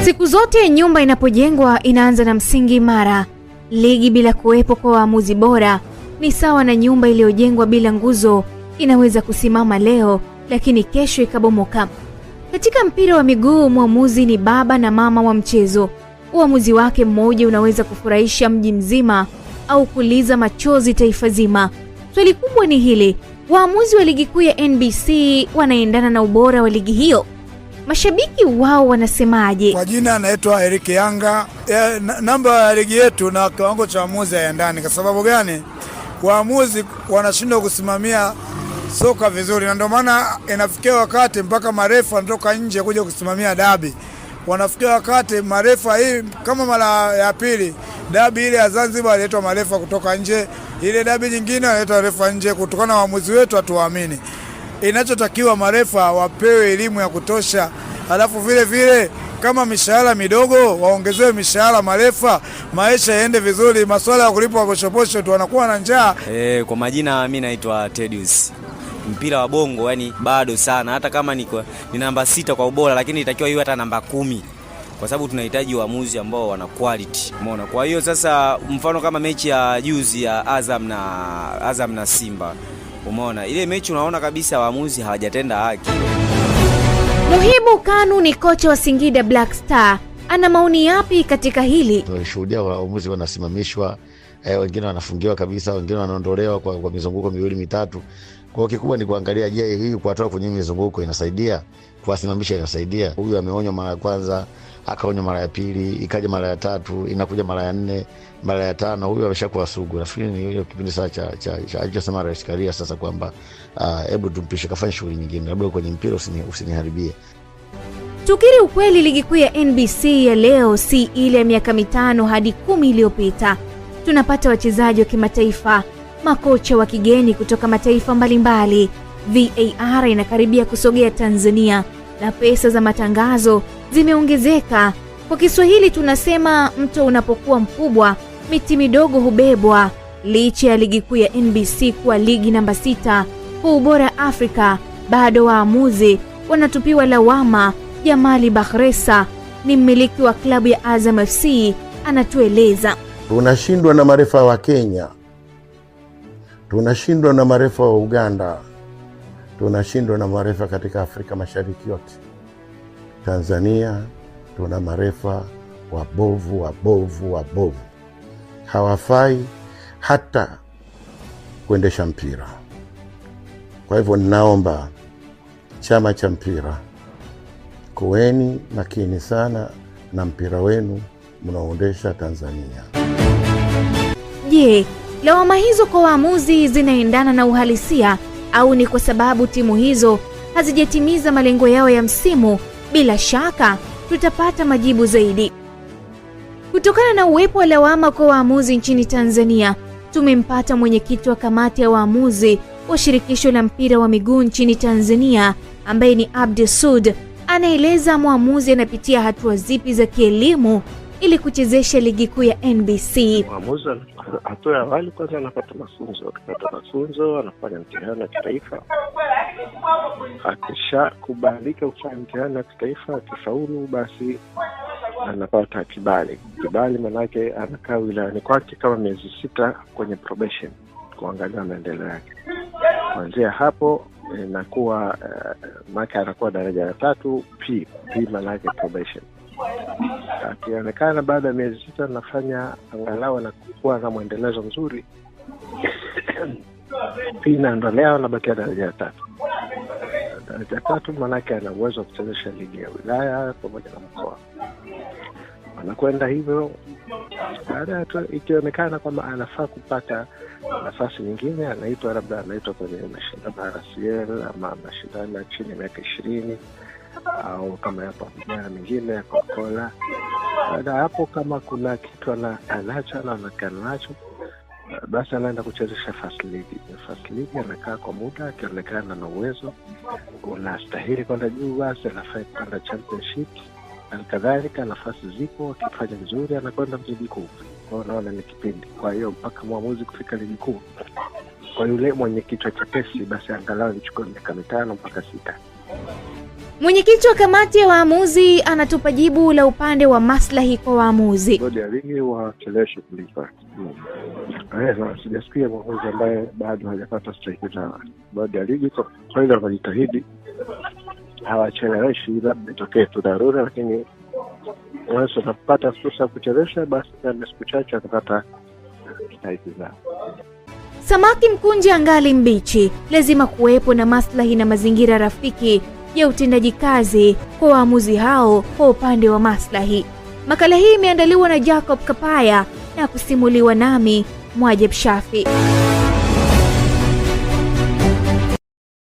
Siku zote nyumba inapojengwa inaanza na msingi imara. Ligi bila kuwepo kwa waamuzi bora ni sawa na nyumba iliyojengwa bila nguzo. Inaweza kusimama leo lakini kesho ikabomoka. Katika mpira wa miguu, mwamuzi ni baba na mama wa mchezo. Uamuzi wake mmoja unaweza kufurahisha mji mzima au kuliza machozi taifa zima. Swali kubwa ni hili: waamuzi wa ligi kuu ya NBC wanaendana na ubora wa ligi hiyo? Mashabiki wao wanasemaje? Kwa jina anaitwa Eric Yanga. Namba ya ligi yetu na kiwango cha waamuzi hayaendani. Kwa sababu gani? Waamuzi wanashindwa kusimamia soka vizuri, na ndio maana inafikia wakati mpaka marefa wanatoka nje kuja kusimamia dabi. Wanafikia wakati marefa hii kama mara ya pili dabi ile ya Zanzibar waliletwa marefa kutoka nje, ile dabi nyingine waliletwa marefa nje. Kutokana na waamuzi wetu hatuamini. Inachotakiwa marefa wapewe elimu ya kutosha, alafu vile vile kama mishahara midogo waongezewe mishahara marefa, maisha yaende vizuri. Masuala ya kulipwa posho tu wanakuwa na njaa. Kwa majina mimi naitwa Tedius. Mpira wa bongo yani bado sana, hata kama ni namba 6 kwa ubora, lakini itakiwa iwe hata namba 10, kwa sababu tunahitaji waamuzi ambao wana quality. Umeona? Kwa hiyo sasa mfano kama mechi ya juzi ya Azam na Simba, umeona ile mechi, unaona kabisa waamuzi hawajatenda haki. Muhibu Kanu ni kocha wa Singida Black Star. Ana maoni yapi katika hili? Tunashuhudia waamuzi wanasimamishwa, wengine wanafungiwa kabisa, wengine wanaondolewa kwa mizunguko miwili mitatu. Kwa kikubwa ni kuangalia, je, hii kuwatoa kwenye mizunguko inasaidia? Kuwasimamisha inasaidia? Huyu ameonywa mara ya kwanza, akaonywa mara ya pili, ikaja mara ya tatu, inakuja mara ya 4, mara ya 5, huyu ameshakuwa sugu. Nafikiri ni hiyo kipindi sasa cha alichosema Rais Karia sasa kwamba hebu tumpishe kafanya shughuli nyingine, labda kwenye mpira usiniharibie. Tukiri ukweli, ligi kuu ya NBC ya leo si ile ya miaka 5 hadi 10 iliyopita. Tunapata wachezaji wa kimataifa, makocha wa kigeni kutoka mataifa mbalimbali. VAR inakaribia kusogea Tanzania na pesa za matangazo zimeongezeka. Kwa Kiswahili tunasema mto unapokuwa mkubwa miti midogo hubebwa. Licha ya ligi kuu ya NBC kuwa ligi namba 6 kwa ubora Afrika, bado waamuzi wanatupiwa lawama. Jamali Bakhresa ni mmiliki wa klabu ya Azam FC, anatueleza. Tunashindwa na marefa wa Kenya, tunashindwa na marefa wa Uganda, tunashindwa na marefa katika Afrika Mashariki yote. Tanzania tuna marefa wabovu, hawafai hata kuendesha mpira. Kwa hivyo ninaomba chama cha mpira, kuweni makini sana na mpira wenu mnaoendesha Tanzania. Je, lawama hizo kwa waamuzi zinaendana na uhalisia au ni kwa sababu timu hizo hazijatimiza malengo yao ya msimu? Bila shaka tutapata majibu zaidi. Kutokana na uwepo wa lawama kwa waamuzi nchini Tanzania, tumempata mwenyekiti wa kamati ya waamuzi wa shirikisho la mpira wa miguu nchini Tanzania ambaye ni Abdi Sud. Anaeleza mwamuzi anapitia hatua zipi za kielimu ili kuchezesha ligi kuu ya NBC. Mwamuzi hatua ya awali kwanza anapata mafunzo, anafanya mtihani wa kitaifa. Akisha kubalika kufanya mtihani wa kitaifa, akifaulu basi anapata kibali. Maana yake anakaa wilayani kwake kama miezi 6 kwenye probation kuangalia maendeleo yake. Kuanzia hapo inakuwa maka anakuwa daraja la 3 P maana yake probation. Akionekana baada ya miezi 6 anafanya angalau na kuwa na muendelezo mzuri, P inaondolewa, anabakia daraja la 3. Daraja la 3 maana yake ana uwezo wa kuchezesha ligi ya wilaya pamoja na mkoa. Anakwenda hivyo, baada ikionekana kwamba anafaa kupata nafasi nyingine, anaitwa kwenye mashindano ya RCL ama mashindano chini ya miaka 20 au kama yapo vijana mingine ya Coca-Cola. Baada hapo kama kuna kitu anacho, basi anaenda kuchezesha First League. Anakaa kwa muda, akionekana na uwezo unastahili kwenda juu, basi anafaa kwenda Championship. Alikadhalika nafasi zipo, akifanya vizuri anakwenda ligi kuu. Kwa unaona ni kipindi. Kwa hiyo mpaka mwamuzi kufika ligi kuu, kwa yule mwenye kichwa chepesi basi angalau nichukue miaka 5 mpaka 6. Mwenyekiti wa kamati ya waamuzi anatupa jibu la upande wa maslahi kwa waamuzi. Bodi ya ligi wacheleweshe kulipa. Sijasikia mwamuzi ambaye bado hajapata stahiki za bodi ya ligi. Kwa hiyo wanajitahidi hawacheleweshi, labda itokee tu dharura, lakini wao wanapata fursa ya kuchelewesha, basi na siku chache atapata stahiki zao. Samaki mkunje angali mbichi, lazima kuwepo na maslahi na mazingira rafiki ya utendaji kazi kwa waamuzi hao kwa upande wa maslahi. Makala hii imeandaliwa na Jacob Kapaya na kusimuliwa nami Mwajeb Shafi.